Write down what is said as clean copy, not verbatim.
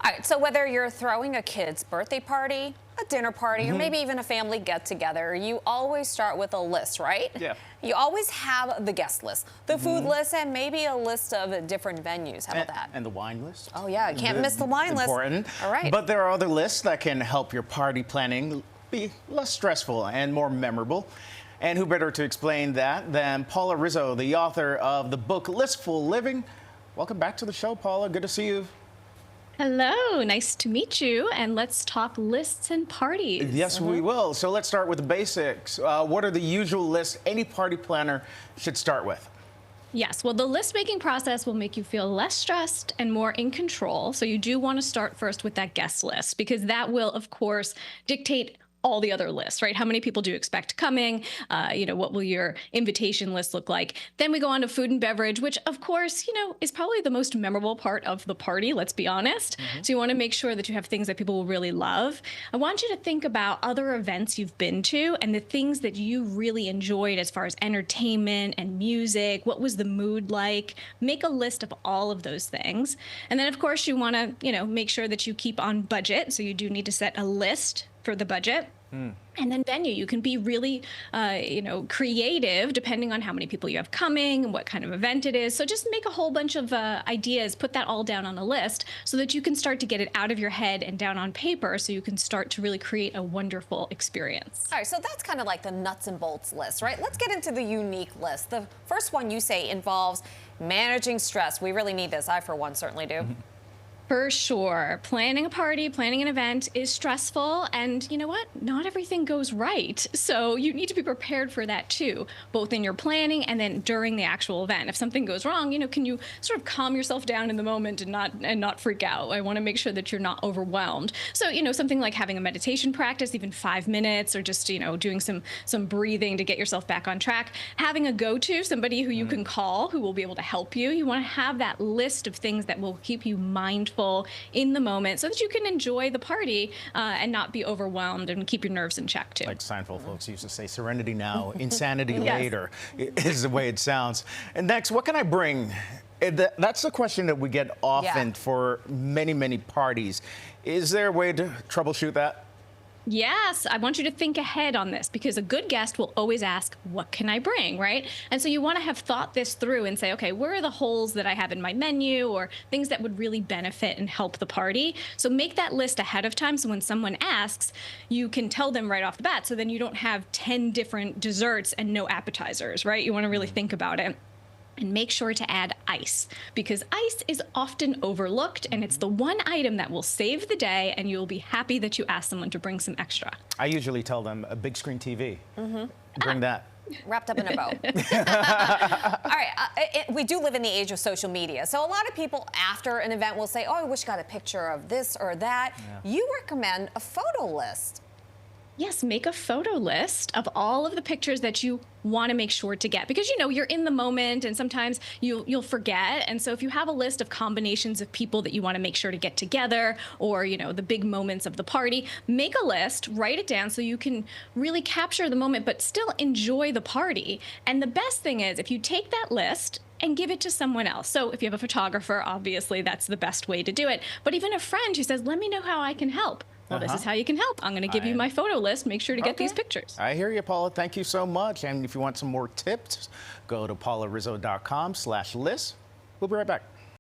All right, so whether you're throwing a kid's birthday party, a dinner party, or maybe even a family get-together, you always start with a list, right? Yeah. You always have the guest list, the food list, and maybe a list of different venues. How about that? And the wine list. Oh, yeah, you can't miss the wine list. Important. All right. But there are other lists that can help your party planning be less stressful and more memorable. And who better to explain that than Paula Rizzo, the author of the book Listful Living. Welcome back to the show, Paula. Good to see you. Hello, nice to meet you, and let's talk lists and parties. Yes, we will. So let's start with the basics. What are the usual lists any party planner should start with? Yes, well, the list-making process will make you feel less stressed and more in control. So you do want to start first with that guest list, because that will, of course, dictate all the other lists, right? How many people do you expect coming? What will your invitation list look like? Then we go on to food and beverage, which of course, is probably the most memorable part of the party, let's be honest. So you want to make sure that you have things that people will really love. I want you to think about other events you've been to and the things that you really enjoyed as far as entertainment and music. What was the mood like? Make a list of all of those things. And then of course you want to, make sure that you keep on budget. So you do need to set a list for the budget. And then venue, you can be really, creative depending on how many people you have coming and what kind of event it is. So just make a whole bunch of ideas, put that all down on a list so that you can start to get it out of your head and down on paper so you can start to really create a wonderful experience. All right, so that's kind of like the nuts and bolts list, right? Let's get into the unique list. The first one you say involves managing stress. We really need this. I, for one, certainly do. For sure. Planning a party, planning an event is stressful, and you know what? Not everything goes right. So you need to be prepared for that too, both in your planning and then during the actual event. If something goes wrong, can you sort of calm yourself down in the moment and not freak out? I want to make sure that you're not overwhelmed. So, something like having a meditation practice, even 5 minutes, or just, doing some breathing to get yourself back on track. Having a go-to, somebody who you can call who will be able to help you. You want to have that list of things that will keep you mindful in the moment so that you can enjoy the party and not be overwhelmed and keep your nerves in check too. Like Seinfeld folks used to say, serenity now, insanity later is the way it sounds. And next, what can I bring? That's the question that we get often for many, many parties. Is there a way to troubleshoot that? Yes, I want you to think ahead on this because a good guest will always ask, what can I bring, right? And so you want to have thought this through and say, okay, where are the holes that I have in my menu or things that would really benefit and help the party? So make that list ahead of time so when someone asks, you can tell them right off the bat so then you don't have 10 different desserts and no appetizers, right? You want to really think about it. And make sure to add ice because ice is often overlooked and it's the one item that will save the day and you'll be happy that you asked someone to bring some extra. I usually tell them a big screen TV. Bring that. Wrapped up in a bow. All right, we do live in the age of social media. So a lot of people after an event will say, oh, I wish I got a picture of this or that. You recommend a photo list. Yes, make a photo list of all of the pictures that you want to make sure to get because you're in the moment and sometimes you'll forget. And so if you have a list of combinations of people that you want to make sure to get together or the big moments of the party, make a list, write it down so you can really capture the moment but still enjoy the party. And the best thing is if you take that list and give it to someone else. So if you have a photographer, obviously that's the best way to do it. But even a friend who says, let me know how I can help. Well, this is how you can help. I'm going to give you my photo list. Make sure to get these pictures. I hear you, Paula. Thank you so much. And if you want some more tips, go to paularizzo.com/list. We'll be right back.